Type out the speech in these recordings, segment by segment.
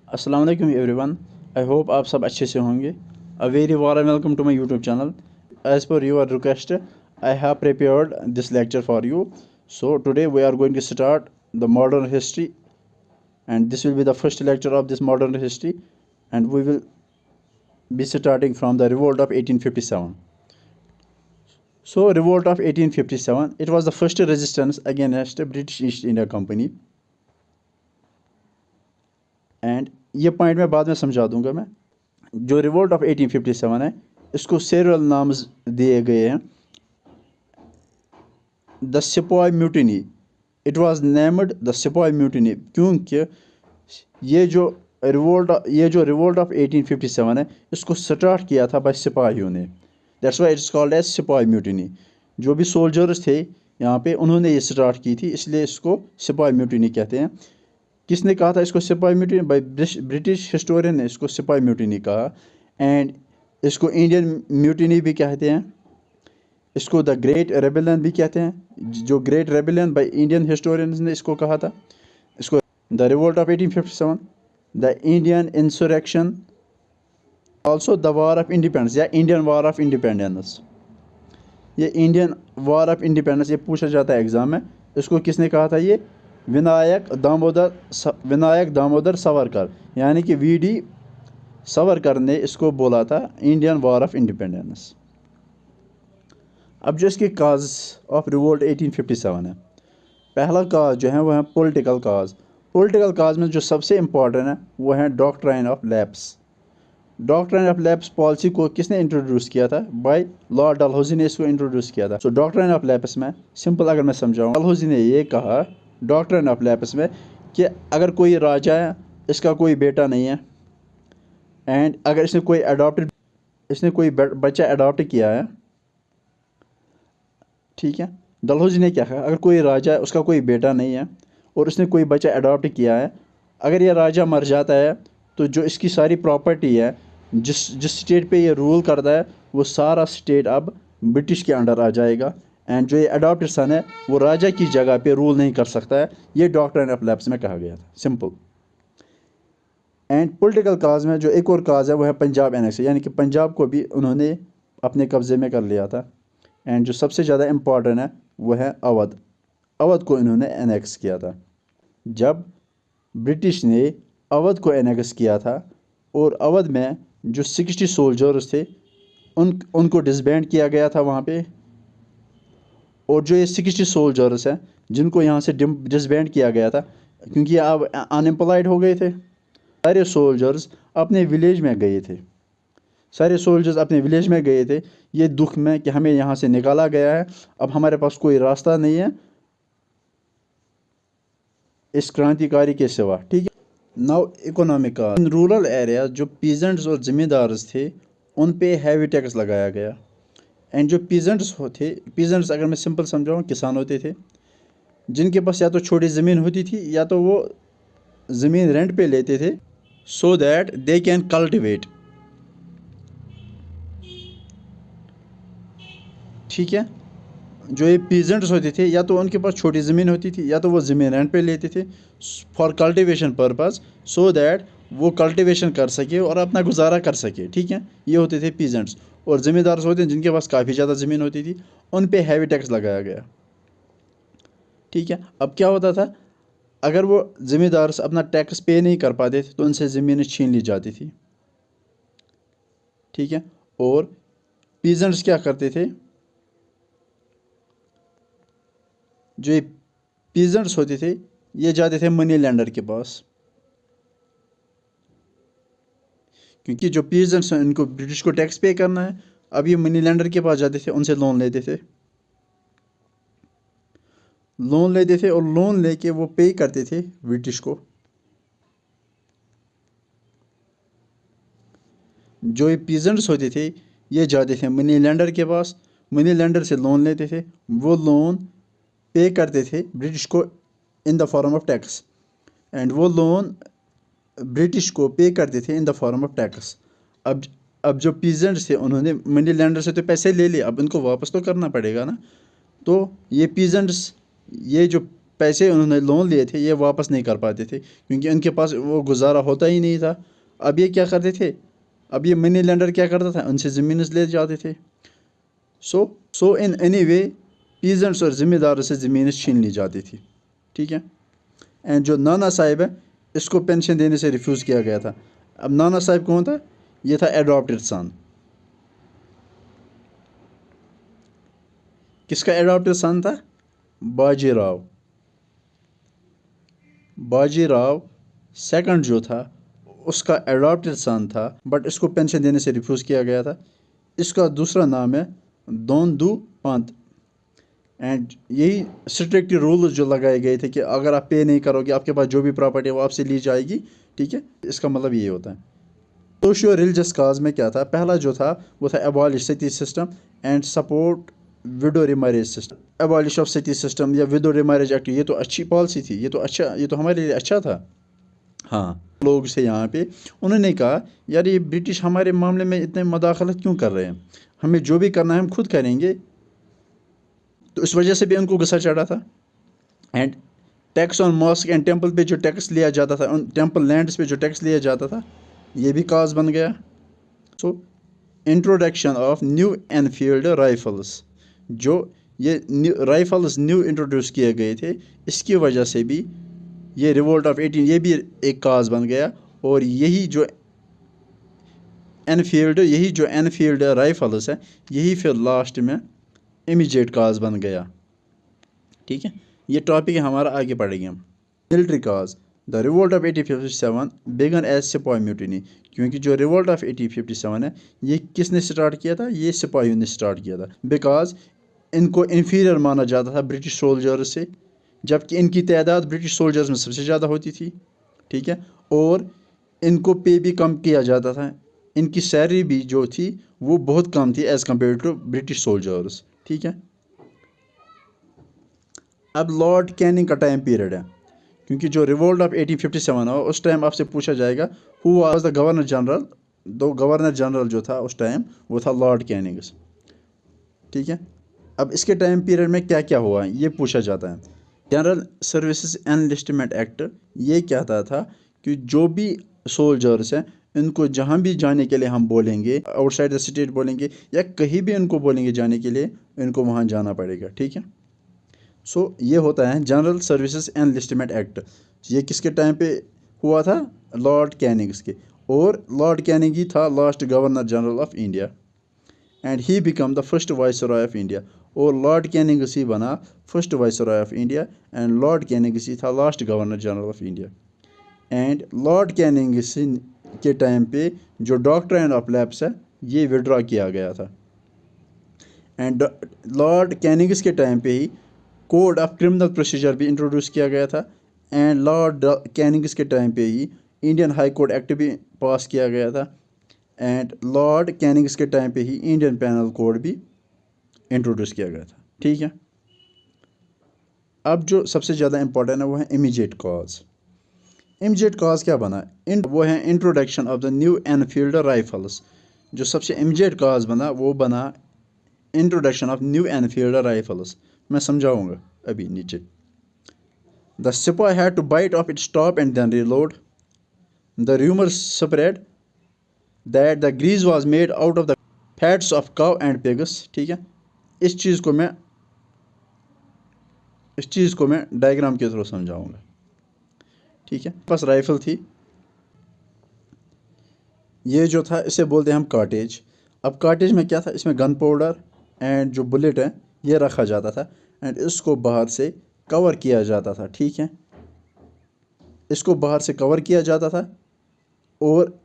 अस्सलाम वालेकुम everyone. I hope आप सब अच्छे से होंगे। A very warm welcome to my YouTube channel. As पर your request I have prepared this lecture for you. So today we are going to start the modern history, and this will be the first lecture of this modern history, and we will be starting from the revolt of 1857. So revolt of 1857, it was the first resistance against British East India Company. And ये point मैं बाद में समझा दूंगा। मैं जो revolt of 1857 है, इसको सेवरल नाम्स दिए गए हैं। The sepoy mutiny, it was named the sepoy mutiny, क्योंकि ये जो रिवोल्ट ऑफ 1857 है, इसको स्टार्ट किया था बाय सिपाहियों ने। That's why it's called as sepoy mutiny. जो भी सोल्जर्स थे यहाँ पे, उन्होंने ये स्टार्ट की थी, इसलिए इसको सिपॉय म्यूटिनी कहते हैं। किसने कहा था इसको सिपाही म्यूटिनी? बाय ब्रिटिश हिस्टोरियन ने इसको सिपाही म्यूटिनी कहा। एंड इसको इंडियन म्यूटिनी भी कहते हैं, इसको द ग्रेट रेबेलियन भी कहते हैं। जो great rebellion by Indian historians ने इसको कहा था, इसको the revolt of 1857, the Indian insurrection, also the war of independence या इंडियन वॉर ऑफ इंडिपेंडेंस। ये इंडियन वॉर ऑफ इंडिपेंडेंस ये पूछा जाता है एग्जाम में। इसको किसने कहा था? ये विनायक दामोदर सावरकर, यानी कि वीडी सावरकर ने इसको बोला था इंडियन वॉर ऑफ इंडिपेंडेंस। अब जो इसके काज ऑफ रिवोल्ट 1857 है, पहला काज जो है वो है पॉलिटिकल काज। पॉलिटिकल काज में जो सबसे इम्पोर्टेंट है वो है doctrine of lapse. Doctrine of lapse policy को किसने इंट्रोड्यूस किया था? बाय लॉर्ड डलहौजी ने इसको इंट्रोड्यूस किया था। सो डॉक्ट्राइन ऑफ लैप्स में सिंपल अगर मैं समझाऊँ, डलहौजी ने ये कहा डॉक्ट्राइन ऑफ लैप्स में कि अगर कोई राजा है, इसका कोई बेटा नहीं है, एंड अगर इसने कोई बच्चा अडॉप्ट किया है, ठीक है। डलहौजी ने क्या कहा? अगर कोई राजा है, उसका कोई बेटा नहीं है और उसने कोई बच्चा अडॉप्ट किया है, अगर ये राजा मर जाता है तो जो इसकी सारी प्रॉपर्टी है, जिस स्टेट पे ये रूल करता है, वो सारा स्टेट अब ब्रिटिश के अंडर आ जाएगा। एंड जो ये अडॉप्टेड सन है, वो राजा की जगह पे रूल नहीं कर सकता है। ये डॉक्ट्राइन ऑफ लैप्स में कहा गया था, सिंपल। एंड पॉलिटिकल काज में जो एक और काज है वो है पंजाब एनेक्स, यानी कि पंजाब को भी उन्होंने अपने कब्जे में कर लिया था। एंड जो सबसे ज़्यादा इम्पॉर्टेंट है वो है अवध। अवध को इन्होंने एनेक्स किया था। जब ब्रिटिश ने अवध को एनेक्स किया था और अवध में जो 60 सोल्जर्स थे, उनको डिसबैंड किया गया था वहाँ पे। और जो ये 60 सोल्जर्स हैं जिनको यहाँ से डिसबैंड किया गया था, क्योंकि अब अनएम्प्लॉयड हो गए थे, सारे सोल्जर्स अपने विलेज में गए थे। सारे सोल्जर्स अपने विलेज में गए थे, ये दुख में कि हमें यहाँ से निकाला गया है, अब हमारे पास कोई रास्ता नहीं है इस क्रांतिकारी के सिवा, ठीक है। नाउ इकोनॉमिक का इन रूरल एरिया जो पीजेंट्स और ज़मींदार्स थे, उन पे हैवी टैक्स लगाया गया। एंड जो पीजेंट्स अगर मैं सिंपल समझाऊँ, किसान होते थे जिनके पास या तो छोटी ज़मीन होती थी या तो वो ज़मीन रेंट पे लेते थे, so that they can cultivate, ठीक है। जो ये पीजेंट्स होते थे, या तो उनके पास छोटी ज़मीन होती थी या तो वो ज़मीन रेंट पे लेते थे for cultivation purpose, so that वो कल्टिवेशन कर सके और अपना गुजारा कर सके, ठीक है। ये होते थे पीजेंट्स। और ज़मींदार होते हैं जिनके पास काफ़ी ज़्यादा ज़मीन होती थी, उन पे हैवी टैक्स लगाया गया, ठीक है। अब क्या होता था, अगर वो ज़मींदार अपना टैक्स पे नहीं कर पाते थे तो उनसे ज़मीनें छीन ली जाती थी, ठीक है। और पीजेंट्स क्या करते थे, जो ये पीजेंट्स होते थे ये जाते थे मनी लैंडर के पास, क्योंकि जो पीजेंट्स हैं इनको ब्रिटिश को टैक्स पे करना है। अब ये मनी लैंडर के पास जाते थे, उनसे लोन लेते थे और लोन लेके वो पे करते थे ब्रिटिश को। जो ये पीजेंट्स होते थे ये जाते थे मनी लैंडर के पास, मनी लैंडर से लोन लेते थे, वो लोन पे करते थे ब्रिटिश को in the form of tax, and वो लोन ब्रिटिश को पे करते थे in the form of tax. अब जो पीजेंट्स थे उन्होंने मनी लैंडर से तो पैसे ले लिए, अब इनको वापस तो करना पड़ेगा ना। तो ये पीजेंट्स, ये जो पैसे उन्होंने लोन लिए थे ये वापस नहीं कर पाते थे, क्योंकि उनके पास वो गुजारा होता ही नहीं था। अब ये क्या करते थे, अब ये मनी लेंडर क्या करता था, उनसे ज़मीन ले जाते थे। सो इन एनी वे पीजेंट्स और ज़िम्मेदारों से ज़मीन छीन ली जाती थी, ठीक है। एंड जो नाना साहिब है, इसको पेंशन देने से रिफ्यूज़ किया गया था। अब नाना साहिब कौन था, ये था एडॉप्टेड सन। किसका एडॉप्टेड सन था, बाजीराव। बाजीराव सेकंड जो था उसका एडॉप्टेड सन था, बट इसको पेंशन देने से रिफ्यूज़ किया गया था। इसका दूसरा नाम है दोंदू पंत। एंड यही स्ट्रिक्ट रूल्स जो लगाए गए थे कि अगर आप पे नहीं करोगे आपके पास जो भी प्रॉपर्टी है वो आपसे ली जाएगी, ठीक है। इसका मतलब ये होता है। सोशियो रिलीजियस काज में क्या था, पहला जो था वो था abolish sati system and support widow remarriage system. Abolish of sati system या विडो रिमैरेज एक्ट, ये तो अच्छी पॉलिसी थी, ये तो अच्छा, ये तो हमारे लिए अच्छा था। हाँ, लोग से यहाँ पे उन्होंने कहा यार ये ब्रिटिश हमारे मामले में इतने मदाखलत क्यों कर रहे हैं, हमें जो भी करना है हम खुद करेंगे। तो इस वजह से भी उनको गुस्सा चढ़ा था। And tax on mosque and temple पे जो टैक्स लिया जाता था, उन टेम्पल लैंड्स पे जो टैक्स लिया जाता था, ये भी काज बन गया। So introduction of new Enfield rifles, जो ये राइफल्स न्यू इंट्रोड्यूस किए गए थे, इसकी वजह से भी ये रिवोल्ट ऑफ 18 ये भी एक काज बन गया। और यही जो एनफील्ड राइफल्स है, यही फिर लास्ट में इमीडिएट काज बन गया, ठीक है। ये टॉपिक हमारा आगे पढ़ेंगे हम। Military cause, the revolt of 1857 began as सिपाही म्यूटिनी, क्योंकि जो रिवोल्ट ऑफ 1857 है ये किसने स्टार्ट किया था, ये सिपाहियों ने स्टार्ट किया था। बिकॉज इनको इन्फीरियर माना जाता था ब्रिटिश सोल्जर्स से, जबकि इनकी तादाद ब्रिटिश सोल्जर्स में सबसे ज़्यादा होती थी, ठीक है। और इनको पे भी कम किया जाता था, इनकी सैलरी भी जो थी वो बहुत कम थी as compared to British soldiers, ठीक है। अब लॉर्ड कैनिंग का टाइम पीरियड है, क्योंकि जो रिवोल्ट ऑफ 1857 है उस टाइम आपसे पूछा जाएगा who was the governor general. दो गवर्नर जनरल जो था उस टाइम वो था लॉर्ड कैनिंग्स, ठीक है। अब इसके टाइम पीरियड में क्या क्या हुआ ये पूछा जाता है। जनरल सर्विसेज एनलिस्टमेंट एक्ट ये कहता था कि जो भी सोल्जर्स हैं इनको जहाँ भी जाने के लिए हम बोलेंगे, आउटसाइड द स्टेट बोलेंगे या कहीं भी इनको बोलेंगे जाने के लिए, इनको वहाँ जाना पड़ेगा, ठीक है। सो ये होता है जनरल सर्विसेज एनलिस्टमेंट एक्ट। ये किसके टाइम पे हुआ था, लॉर्ड कैनिंग्स के। और लॉर्ड कैनिंग ही था last governor general of India and he became the first viceroy of India. और लॉर्ड कैनिंग्स ही बना first viceroy of India and Lord Cannings ही था last governor general of India. And Lord Cannings के time पे जो doctrine of lapse है ये विड्रॉ किया गया था। एंड लॉर्ड कैनिंग्स के टाइम पे ही कोड ऑफ क्रिमिनल प्रोसीजर भी इंट्रोड्यूस किया गया था। एंड लॉर्ड कैनिंग्स के टाइम पे ही इंडियन हाई कोर्ट एक्ट भी पास किया गया था। एंड लॉर्ड कैनिंग्स के टाइम पे ही इंडियन पेनल कोड भी इंट्रोड्यूस किया गया था, ठीक है। अब जो सबसे ज़्यादा इंपॉर्टेंट है वो है इमीडिएट कॉज। इमीडिएट कॉज क्या बना, वो है introduction of the new Enfield rifles. जो सबसे इमीडिएट कॉज बना वो बना introduction of new Enfield rifles. मैं समझाऊंगा अभी नीचे। द सिपाही had to bite off its top and then reload. The rumour spread that the grease was made out of the fats of cow and pigs, ठीक है। इस चीज़ को मैं डायग्राम के थ्रू समझाऊंगा, ठीक है। पास राइफल थी, ये जो था इसे बोलते हैं हम कार्टेज। अब कार्टेज में क्या था, इसमें गन पाउडर एंड जो बुलेट है ये रखा जाता था एंड इसको बाहर से कवर किया जाता था, ठीक है। इसको बाहर से कवर किया जाता था और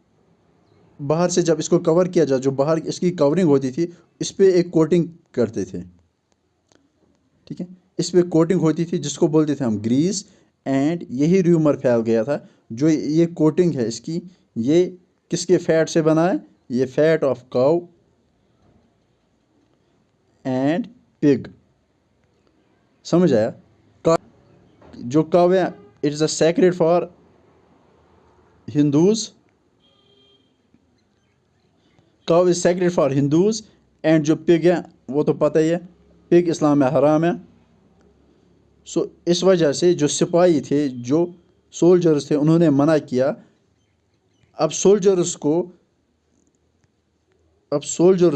बाहर से जब इसको कवर किया जाता, जो बाहर इसकी कवरिंग होती थी इस पर एक कोटिंग करते थे, ठीक है। इस पर कोटिंग होती थी जिसको बोलते थे हम ग्रीस। एंड यही र्यूमर फैल गया था जो ये कोटिंग है इसकी, ये किसके फैट से बना है, ये fat of cow and pig. समझ आया। जो काउ है it is a sacred for Hindus, cow is sacred for Hindus. And जो पिग है वो तो पता ही है, पिग इस्लाम में हराम है। सो इस वजह से जो सिपाही थे, जो सोल्जर्स थे, उन्होंने मना किया। अब सोल्जर्स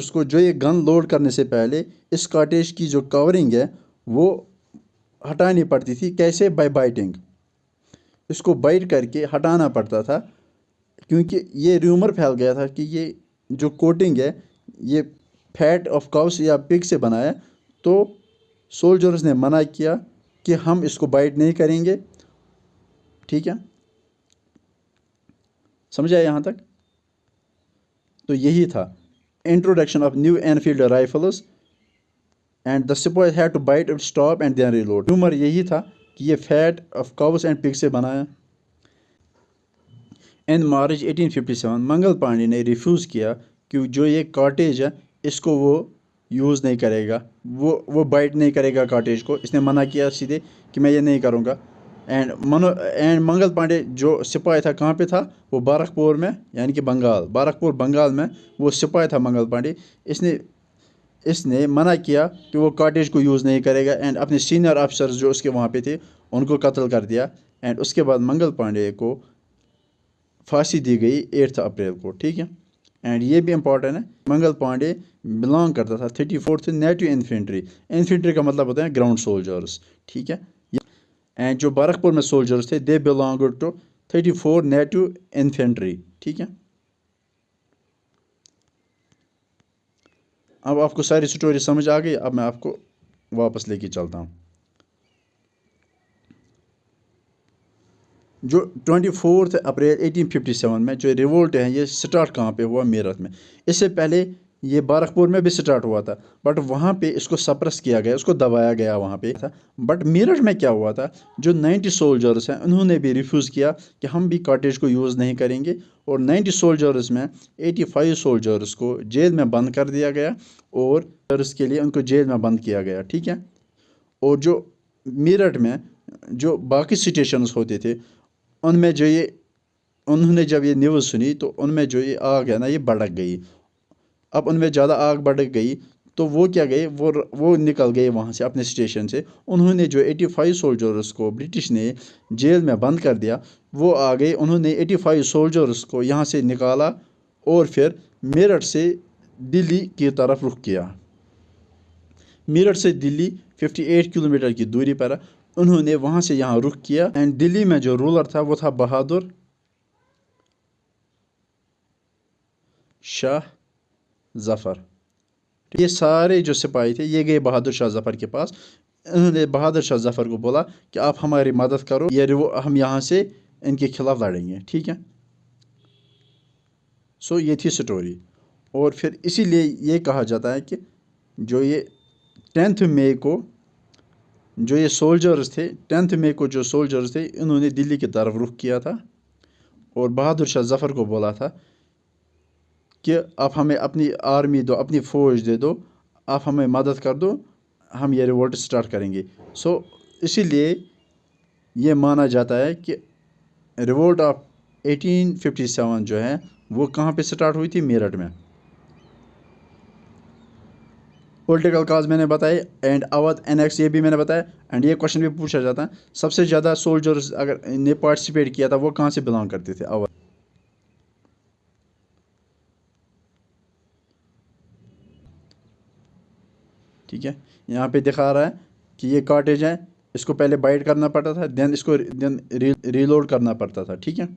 को जो ये गन लोड करने से पहले इस कॉटेज की जो कवरिंग है वो हटानी पड़ती थी। कैसे? Bye biting. इसको बाइट करके हटाना पड़ता था, क्योंकि ये र्यूमर फैल गया था कि ये जो कोटिंग है ये फैट ऑफ काउस या पिग से बना है। तो सोल्जर्स ने मना किया कि हम इसको बाइट नहीं करेंगे। ठीक है, समझ आया यहाँ तक? तो यही था introduction of new Enfield rifles and the sipahis had to bite and stop and then reload. Rumour यही था कि ये fat of cows and pig से बना है। इन मार्च 1857 मंगल पांडे ने रिफ्यूज़ किया कि जो ये कॉटेज है इसको वो यूज़ नहीं करेगा, वो बाइट नहीं करेगा कॉटेज को। इसने मना किया सीधे कि मैं ये नहीं करूँगा। एंड मंगल पांडे जो सिपाही था कहाँ पे था? वो बारकपुर में, यानी कि बारकपुर बंगाल में वो सिपाही था मंगल पांडे। इसने मना किया कि वो कॉटेज को यूज़ नहीं करेगा एंड अपने सीनियर ऑफिसर्स जो उसके वहाँ पे थे उनको कत्ल कर दिया। एंड उसके बाद मंगल पांडे को फांसी दी गई 8 अप्रैल को। ठीक है, एंड ये भी इम्पॉर्टेंट है, मंगल पांडे बिलोंग करता था 34th नेटिव इन्फेंट्री। इन्फेंट्री का मतलब होता है ग्राउंड सोल्जर्स। ठीक है, एंड जो बारकपुर में सोल्जर्स थे they belong to 34 native infantry. ठीक है, अब आपको सारी स्टोरी समझ आ गई। अब मैं आपको वापस लेके चलता हूँ। जो 24 अप्रैल 1857 में जो रिवोल्ट है ये स्टार्ट कहाँ पे हुआ? मेरठ में। इससे पहले ये बारकपुर में भी स्टार्ट हुआ था, बट वहाँ पे इसको सप्रेस किया गया, उसको दबाया गया वहाँ पे था। बट मेरठ में क्या हुआ था, जो 90 सोल्जर्स हैं उन्होंने भी रिफ्यूज़ किया कि हम भी कॉटेज को यूज़ नहीं करेंगे। और 90 सोल्जर्स में 85 सोल्जर्स को जेल में बंद कर दिया गया और के लिए उनको जेल में बंद किया गया। ठीक है, और जो मेरठ में जो बाकी स्टेशंस होते थे उनमें जो ये उन्होंने जब ये न्यूज़ सुनी तो उनमें जो ये आग है ना ये भड़क गई। अब उनमें ज़्यादा आग भड़क गई तो वो क्या गए, वो निकल गए वहाँ से अपने स्टेशन से। उन्होंने जो 85 सोल्जर्स को ब्रिटिश ने जेल में बंद कर दिया वो आ गए। उन्होंने 85 सोल्जर्स को यहाँ से निकाला और फिर मेरठ से दिल्ली की तरफ रुख किया। मेरठ से दिल्ली 58 किलोमीटर की दूरी पर उन्होंने वहाँ से यहाँ रुख किया। एंड दिल्ली में जो रूलर था वो था बहादुर शाह जफ़र। ये सारे जो सिपाही थे ये गए बहादुर शाह जफ़र के पास। उन्होंने बहादुर शाह जफ़र को बोला कि आप हमारी मदद करो, ये हम यहाँ से इनके खिलाफ लड़ेंगे। ठीक है, सो ये थी स्टोरी। और फिर इसीलिए ये कहा जाता है कि जो ये 10 मई को जो ये सोल्जर्स थे, 10 मई को जो सोल्जर्स थे इन्होंने दिल्ली की तरफ रुख किया था और बहादुर शाह जफ़र को बोला था कि आप हमें अपनी आर्मी दो, अपनी फ़ौज दे दो, आप हमें मदद कर दो, हम ये रिवोल्ट स्टार्ट करेंगे। सो इसीलिए ये माना जाता है कि रिवोल्ट ऑफ 1857 जो है वो कहाँ पे स्टार्ट हुई थी? मेरठ में। पॉलिटिकल काज मैंने बताए एंड अवध एनेक्स ये भी मैंने बताया। एंड ये क्वेश्चन भी पूछा जाता है सबसे ज़्यादा सोल्जर्स अगर ने पार्टिसिपेट किया था वो कहाँ से बिलोंग करते थे? अवध। ठीक है, यहाँ पे दिखा रहा है कि ये कॉटेज है, इसको पहले बाइट करना पड़ता था, देन इसको रीलोड करना पड़ता था। ठीक है,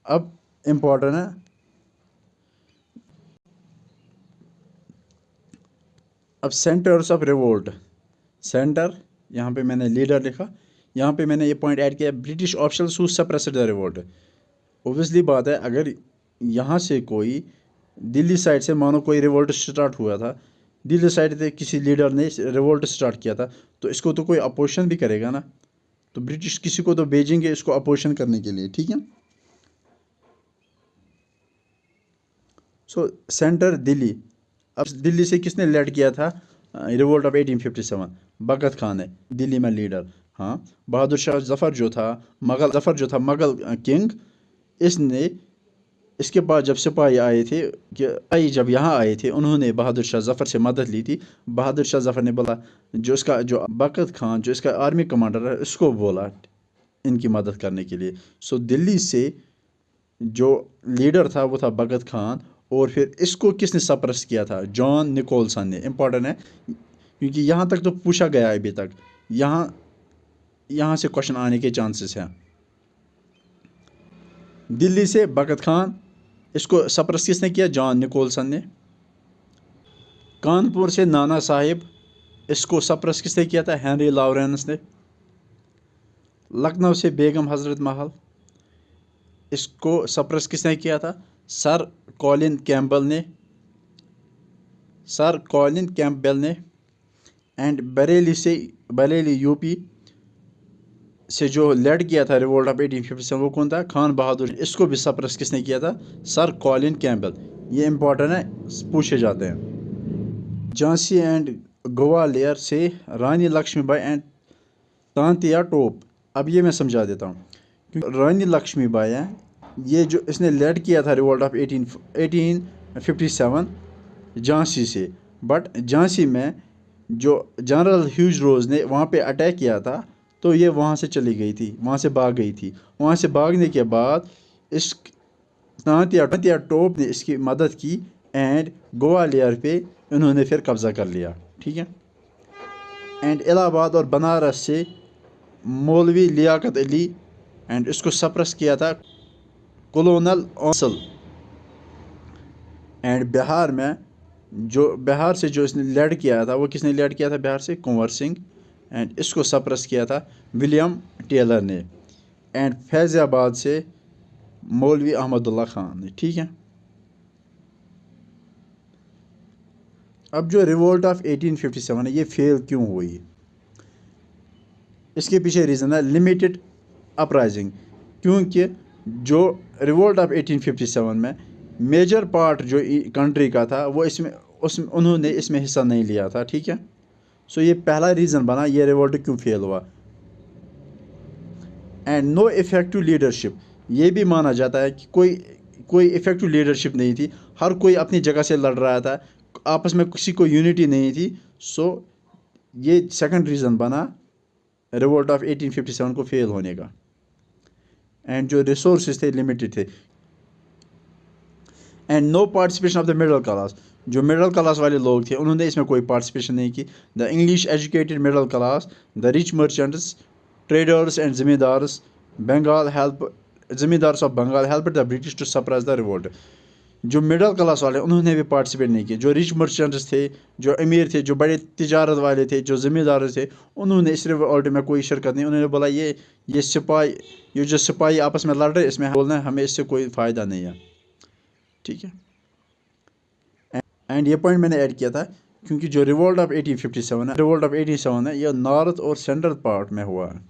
अब इम्पोर्टेंट है अब सेंटर्स ऑफ रिवोल्ट। सेंटर, यहाँ पे मैंने लीडर लिखा, यहाँ पे मैंने ये पॉइंट ऐड किया British officials who suppressed the revolt. Obviously बात है, अगर यहाँ से कोई दिल्ली साइड से मानो कोई रिवोल्ट स्टार्ट हुआ था, दिल्ली साइड से किसी लीडर ने रिवोल्ट स्टार्ट किया था तो इसको तो कोई अपोजिशन भी करेगा ना, तो ब्रिटिश किसी को तो भेजेंगे इसको अपोजिशन करने के लिए। ठीक है, सो सेंटर दिल्ली। अब दिल्ली से किसने लीड किया था रिवोल्ट ऑफ 1857? भगत खान है दिल्ली में लीडर। हाँ, बहादुर शाह जफ़र जो था, मगल किंग, इसने इसके बाद जब सिपाही आए थे, कि सिपाही जब यहाँ आए थे, उन्होंने बहादुर शाह जफ़र से मदद ली थी। बहादुर शाह जफ़र ने बोला, जो बकत खान जो इसका आर्मी कमांडर है, इसको बोला इनकी मदद करने के लिए। सो दिल्ली से जो लीडर था वो था बकत खान, और फिर इसको किसने सप्रेस किया था? जॉन निकोलसन ने। इम्पॉर्टेंट है क्योंकि यहाँ तक तो पूछा गया है अभी तक, यहाँ यहाँ से क्वेश्चन आने के चांसेस हैं। दिल्ली से बकत खान, इसको सप्रेस किसने किया? जॉन निकोलसन ने। कानपुर से नाना साहिब, इसको सप्रेस किसने किया था? हेनरी लॉरेंस ने। लखनऊ से बेगम हजरत महल, इसको सप्रेस किसने किया था? सर कॉलिन कैम्पबेल ने। सर कॉलिन कैम्पबेल ने। एंड बरेली यूपी से जो लेड किया था रिवोल्ट ऑफ 1857, वो कौन था? खान बहादुर। इसको भी सप्रेस किसने किया था? Sir Colin Campbell. ये इंपॉर्टेंट है, पूछे जाते हैं। झांसी एंड ग्वालियर से रानी लक्ष्मीबाई एंड तांतिया टोप। अब ये मैं समझा देता हूँ, क्योंकि रानी लक्ष्मीबाई है, ये जो इसने लेड किया था रिवोल्ट ऑफ 1857 झांसी से। बट झांसी में जो जनरल ह्यूज रोज ने वहाँ पे अटैक किया था, तो ये वहाँ से चली गई थी, वहाँ से भाग गई थी। वहाँ से भागने के बाद इस तांतिया टोप ने इसकी मदद की, एंड ग्वालियर पे इन्होंने फिर कब्ज़ा कर लिया। ठीक है। एंड इलाहाबाद और बनारस से मौलवी लियाकत अली, एंड इसको सप्रेस किया था कॉलोनल औसल। एंड बिहार से जो इसने लेड किया था, वो किसने लेड किया था? बिहार से कुंवर सिंह। एंड इसको सप्रेस किया था विलियम टेलर ने। एंड फैज़ाबाद से मौलवी अहमदुल्ला खान ने। ठीक है। अब जो रिवोल्ट ऑफ 1857 है, ये फेल क्यों हुई? इसके पीछे रीज़न है लिमिटेड अपराइजिंग। क्योंकि जो रिवोल्ट ऑफ 1857 में मेजर पार्ट जो कंट्री का था, वो उन्होंने इसमें हिस्सा नहीं लिया था। ठीक है। सो ये पहला रीज़न बना ये रिवोल्ट क्यों फेल हुआ। एंड नो इफेक्टिव लीडरशिप, ये भी माना जाता है कि कोई इफेक्टिव लीडरशिप नहीं थी। हर कोई अपनी जगह से लड़ रहा था, आपस में किसी को यूनिटी नहीं थी। सो ये सेकंड रीज़न बना रिवोल्ट ऑफ 1857 को फेल होने का। एंड जो रिसोर्सेज थे लिमिटेड थे। And no participation of the middle class, जो मिडिल क्लास वाले लोग थे उन्होंने इसमें कोई पार्टिसिपेशन नहीं की। The English educated middle class, the rich merchants, traders and zamindars zamindars of Bengal help the British to suppress the revolt. जो मिडिल क्लास वाले उन्होंने भी पार्टिसिपेट नहीं किया। जो रिच मर्चेंट्स थे, जो अमीर थे, जो बड़े तिजारत वाले थे, जो ज़मींदार थे, उन्होंने इस रिवोल्ट में कोई शिरकत नहीं। उन्होंने बोला ये जो सिपाही आपस में लड़ रहे, इसमें बोलना है हमें इससे कोई फ़ायदा नहीं है। ठीक है। एंड ये पॉइंट मैंने ऐड किया था क्योंकि जो रिवोल्ट ऑफ 1857 है, यह नॉर्थ और सेंट्रल पार्ट में हुआ है।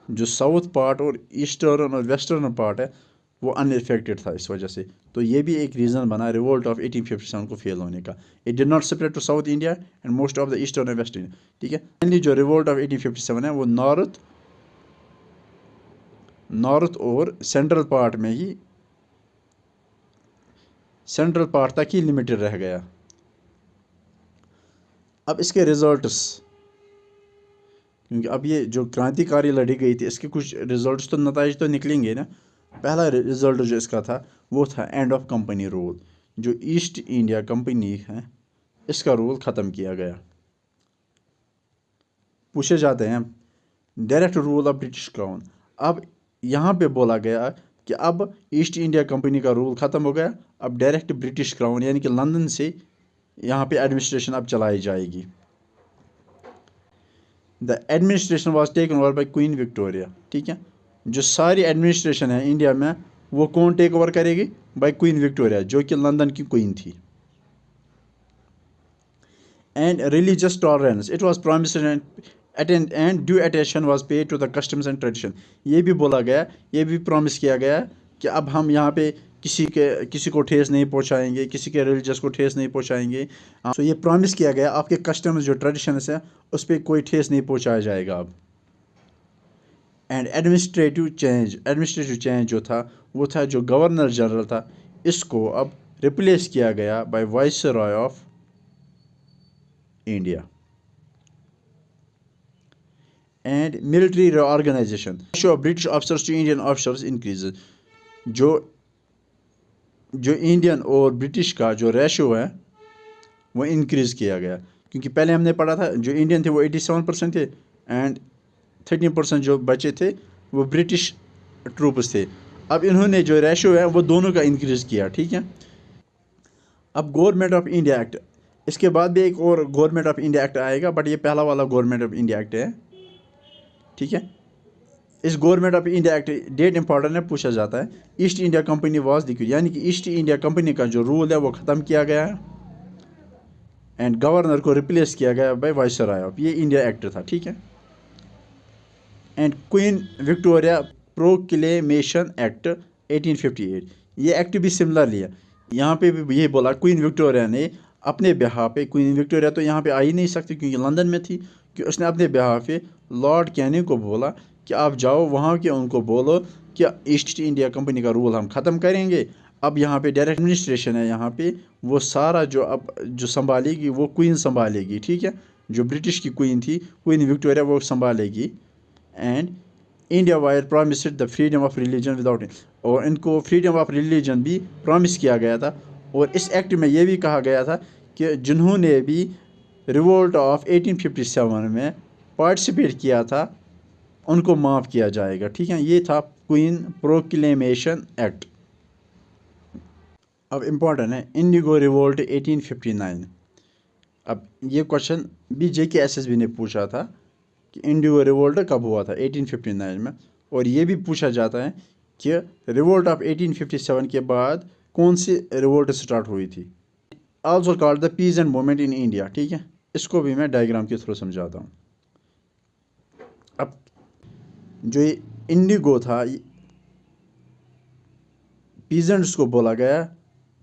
जो साउथ पार्ट और ईस्टर्न और वेस्टर्न पार्ट है, वो अनइफेक्टेड था इस वजह से। तो ये भी एक रीज़न बना रिवोल्ट ऑफ 1857 को फेल होने का। It did not spread to south India and most of the eastern and west India. ठीक है। फाइनली जो रिवोल्ट ऑफ 1857 है, वो नॉर्थ और सेंट्रल पार्ट तक ही लिमिटेड रह गया। अब इसके रिजल्ट्स, क्योंकि अब ये जो क्रांतिकारी लड़ी गई थी, इसके कुछ रिजल्ट्स तो नताइज तो निकलेंगे ना। पहला रिजल्ट जो इसका था, वो था एंड ऑफ कंपनी रूल। जो ईस्ट इंडिया कंपनी है, इसका रूल ख़त्म किया गया। पूछे जाते हैं direct rule of British crown. अब यहाँ पे बोला गया कि अब ईस्ट इंडिया कंपनी का रूल ख़त्म हो गया, अब डायरेक्ट ब्रिटिश क्राउन यानी कि लंदन से यहाँ पे एडमिनिस्ट्रेशन अब चलाई जाएगी। The administration was taken over by queen Victoria. ठीक है। जो सारी एडमिनिस्ट्रेशन है इंडिया में, वो कौन टेक ओवर करेगी? बाई क्वीन विक्टोरिया, जो कि लंदन की क्वीन थी। And religious tolerance, it was promised and due attention was paid to the customs and tradition. ये भी बोला गया, ये भी प्रॉमिस किया गया कि अब हम यहाँ पे किसी को ठेस नहीं पहुँचाएंगे, किसी के रिलीजियस को ठेस नहीं पहुँचाएंगे। तो ये प्रॉमिस किया गया आपके कस्टम्स जो ट्रेडिशंस है, उस पर कोई ठेस नहीं पहुँचाया जाएगा अब। एंड एडमिनिस्ट्रेटिव चेंज जो था, वो था जो गवर्नर जनरल था, इसको अब रिप्लेस किया गया by viceroy of India and military organisation ratio of British officers to Indian officers increase. जो जो इंडियन और ब्रिटिश का जो रेशियो है वो इंक्रीज़ किया गया, क्योंकि पहले हमने पढ़ा था जो इंडियन थे वो 87% थे एंड 13% जो बचे थे वो ब्रिटिश ट्रूप्स थे। अब इन्होंने जो रेशो है वो दोनों का इंक्रीज़ किया, ठीक है। अब गवर्नमेंट ऑफ इंडिया एक्ट, इसके बाद भी एक और गवर्नमेंट ऑफ इंडिया एक्ट आएगा, बट ये पहला वाला गवर्नमेंट ऑफ इंडिया एक्ट है, ठीक है। इस government of India act date important है, पूछा जाता है। East India company was decrease, यानी कि ईस्ट इंडिया कंपनी का जो रूल है वो ख़त्म किया गया है एंड गवर्नर को रिप्लेस किया गया बाय वाइसरॉय ऑफ, ये इंडिया एक्ट था, ठीक है। And queen Victoria proclamation act 1858, ये एक्ट भी सिमिलरली है। यहाँ पे भी ये बोला क्वीन विक्टोरिया ने अपने बिहाफ पे, क्वीन विक्टोरिया तो यहाँ पे आ ही नहीं सकती क्योंकि लंदन में थी, कि उसने अपने बिहाफ पे लॉर्ड कैनिंग को बोला कि आप जाओ वहाँ के उनको बोलो कि ईस्ट इंडिया कंपनी का रूल हम ख़त्म करेंगे, अब यहाँ पे डायरेक्ट एडमिनिस्ट्रेशन है, यहाँ पे वो सारा जो अब जो संभालेगी वो क्वीन संभालेगी, ठीक है। जो ब्रिटिश की क्वीन थी, क्वीन विक्टोरिया, वो संभालेगी। And India were promised the freedom of religion without, और इनको फ्रीडम ऑफ रिलीजन भी प्रॉमिस किया गया था। और इस एक्ट में ये भी कहा गया था कि जिन्होंने भी रिवोल्ट ऑफ 1857 में पार्टिसिपेट किया था उनको माफ़ किया जाएगा, ठीक है। ये था क्वीन प्रोक्लेमेशन एक्ट। अब इम्पॉर्टेंट है इंडिगो रिवोल्ट 1859। अब ये क्वेश्चन भी JKSSB ने पूछा था कि इंडिगो रिवोल्ट कब हुआ था 1859 में, और ये भी पूछा जाता है कि रिवोल्ट ऑफ 1857 के बाद कौन सी रिवोल्ट स्टार्ट हुई थी। Also called the peasant movement in India, ठीक है। इसको भी मैं डायग्राम के थ्रू समझाता हूँ। अब जो ये इंडिगो था, पीजेंट्स को बोला गया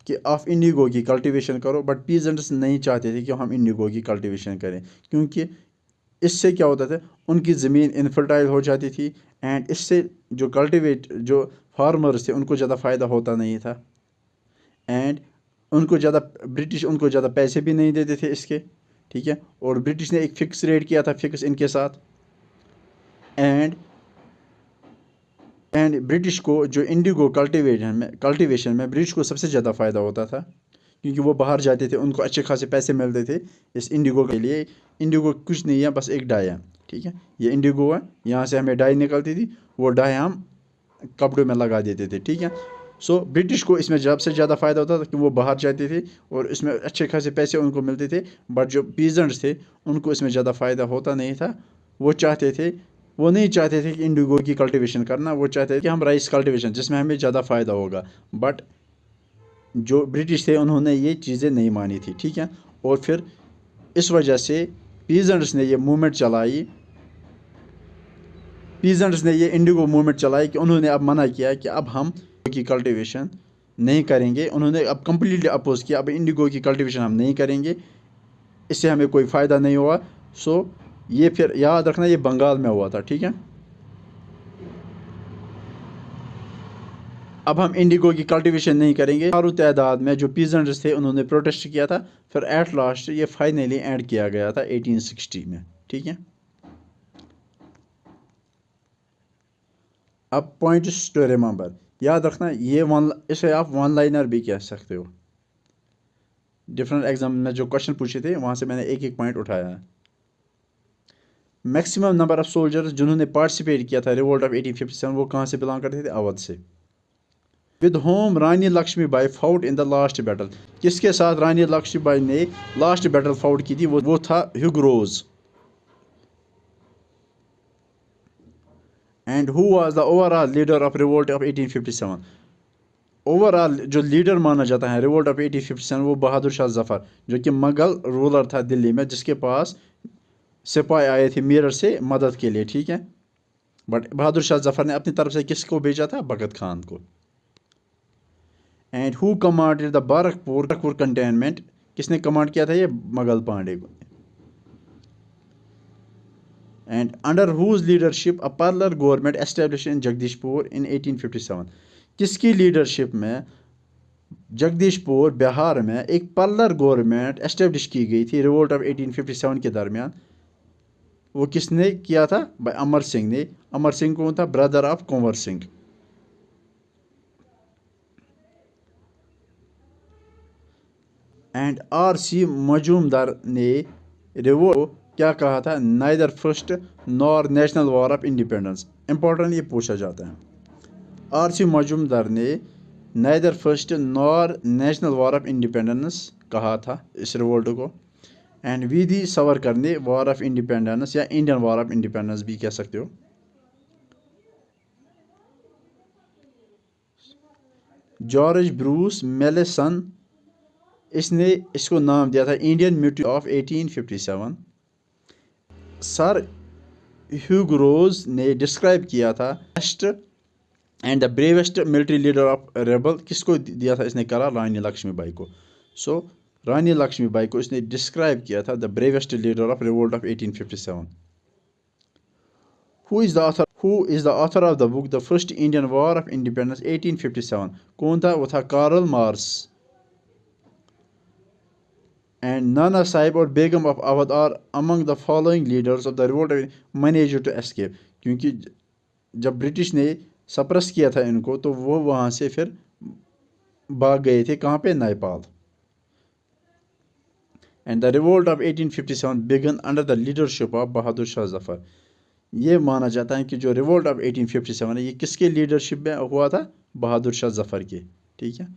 कि आप इंडिगो की कल्टीवेशन करो, बट पीजेंट्स नहीं चाहते थे कि हम इंडिगो की कल्टीवेशन करें, क्योंकि इससे क्या होता था, उनकी ज़मीन इनफर्टाइल हो जाती थी एंड इससे जो फार्मर्स थे उनको ज़्यादा फ़ायदा होता नहीं था एंड ब्रिटिश उनको ज़्यादा पैसे भी नहीं देते थे इसके, ठीक है। और ब्रिटिश ने एक फ़िक्स रेट किया था, फिक्स इनके साथ। एंड ब्रिटिश को जो इंडिगो कल्टीवेशन में ब्रिटिश को सबसे ज़्यादा फ़ायदा होता था, क्योंकि वो बाहर जाते थे, उनको अच्छे खासे पैसे मिलते थे इस इंडिगो के लिए। इंडिगो कुछ नहीं है, बस एक डाई है, ठीक है। ये इंडिगो है, यहाँ से हमें डाई निकलती थी, वो डाई हम कपड़ों में लगा देते थे, ठीक है। सो ब्रिटिश को इसमें सबसे ज़्यादा फ़ायदा होता था कि वो बाहर जाते थे और इसमें अच्छे खासे पैसे उनको मिलते थे, बट जो पीजेंट्स थे उनको इसमें ज़्यादा फ़ायदा होता नहीं था। वो नहीं चाहते थे कि इंडिगो की कल्टीवेशन करना, वो चाहते थे कि हम राइस कल्टीवेशन जिसमें हमें ज़्यादा फ़ायदा होगा, बट जो ब्रिटिश थे उन्होंने ये चीज़ें नहीं मानी थी, ठीक है। और फिर इस वजह से पीजेंट्स ने ये इंडिगो मूवमेंट चलाई कि उन्होंने अब मना किया कि अब हम की कल्टीवेशन नहीं करेंगे। उन्होंने अब कम्प्लीटली अपोज किया, अब इंडिगो की कल्टीवेशन हम नहीं करेंगे, इससे हमें कोई फ़ायदा नहीं हुआ। सो ये फिर याद रखना, ये बंगाल में हुआ था, ठीक है। अब हम इंडिगो की कल्टीवेशन नहीं करेंगे। हज़ारों तादाद में जो पीजेंट्स थे उन्होंने प्रोटेस्ट किया था, फिर एट लास्ट ये फाइनली एंड किया गया था 1860 में, ठीक है। अब पॉइंट्स टू रिमेंबर, याद रखना, इसे आप वन लाइनर भी कह सकते हो। डिफरेंट एग्जाम में जो क्वेश्चन पूछे थे वहाँ से मैंने एक एक पॉइंट उठाया है। मैक्सिमम नंबर ऑफ सोल्जर्स जिन्होंने पार्टिसिपेट किया था रिवोल्ट ऑफ 1857, वो कहाँ से बिलोंग करते थे? अवध से। With whom Rani Lakshmibai fought in the last battle, किसके साथ रानी लक्ष्मीबाई ने लास्ट बैटल फाउट की थी? वो था Hugh Rose. And who was the overall leader of revolt of 1857? Overall जो लीडर माना जाता है रिवोल्ट ऑफ 1857 वो बहादुर शाह जफर, जो कि मुगल रूलर था दिल्ली में, जिसके पास सिपाही आए थे मीरठ से मदद के लिए, ठीक है। बट बहादुर शाह जफर ने अपनी तरफ से किसको भेजा था? भगत खान को। And who commanded the Barrackpore cantonment, किसने कमांड किया था? ये मुगल पांडे को। And under whose leadership a parallel government establish in Jagdishpur in 1857, किसकी लीडरशिप में जगदीशपुर बिहार में एक पल्लर गवर्नमेंट एस्टेब्लिश की गई थी रिवोल्ट ऑफ 1857 के दरमियान। वो किसने किया था? भाई अमर सिंह ने। अमर सिंह कौन था? Brother of Kunwar Singh. And R C Majumdar ने रिवोल्ट क्या कहा था? Neither first nor national war of independence. Important ये पूछा जाता है। आर सी मजूमदार ने neither first nor national war of independence कहा था इस रिवोल्ट को। एंड वीदी सावरकर ने वॉर ऑफ इंडिपेंडेंस या इंडियन वॉर ऑफ इंडिपेंडेंस भी कह सकते हो। जॉर्ज ब्रूस मेलेसन, इसने इसको नाम दिया था Indian mutiny of 1857। Sir Hugh Rose ने डिस्क्राइब किया था best and the bravest military leader of rebel. किसको दिया था इसने करार? रानी लक्ष्मीबाई को। सो रानी लक्ष्मीबाई को इसने डिस्क्राइब किया था the bravest leader of revolt of 1857। Who is the author of the book the first Indian war of independence 1857? कौन था? वो था Karl Mars. And Nana Sahib और Begum of Awadh are among the following leaders of the revolt manage to escape. क्योंकि जब British ने suppress किया था इनको तो वो वहाँ से फिर भाग गए थे। कहाँ पे? Nepal. And the revolt of 1857 began under the leadership of Bahadur Shah Zafar. ये माना जाता है कि जो रिवोल्ट ऑफ 1857 है ये किसके लीडरशिप में हुआ था? बहादुर शाह जफर के। ठीक है।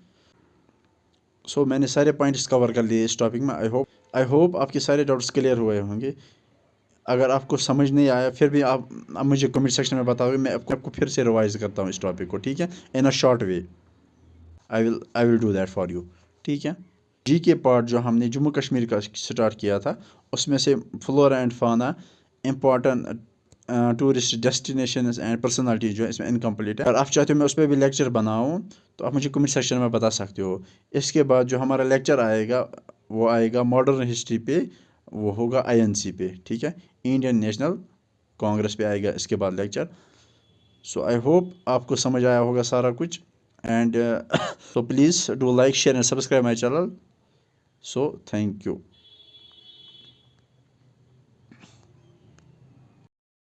सो मैंने सारे पॉइंट्स कवर कर लिए इस टॉपिक में। आई होप आपके सारे डाउट्स क्लियर हुए होंगे। अगर आपको समझ नहीं आया फिर भी आप मुझे कमेंट सेक्शन में बताओगे, मैं आपको फिर से रिवाइज करता हूँ इस टॉपिक को। ठीक है, in a short way I will do that for you. ठीक है। जी के पार्ट जो हमने जम्मू कश्मीर का स्टार्ट किया था उसमें से फ्लोरा एंड फाना, important tourist destinations and personalities जो है इसमें इनकम्प्लीट है। अगर आप चाहते हो मैं उस पर भी लेक्चर बनाऊँ तो आप मुझे कमेंट सेक्शन में बता सकते हो। इसके बाद जो हमारा लेक्चर आएगा वो आएगा मॉडर्न हिस्ट्री पे, वो होगा INC पे। ठीक है, इंडियन नेशनल कांग्रेस पे आएगा इसके बाद लेक्चर। सो आई होप आपको समझ आया होगा सारा कुछ। And so please do like share and subscribe my channel. So thank you.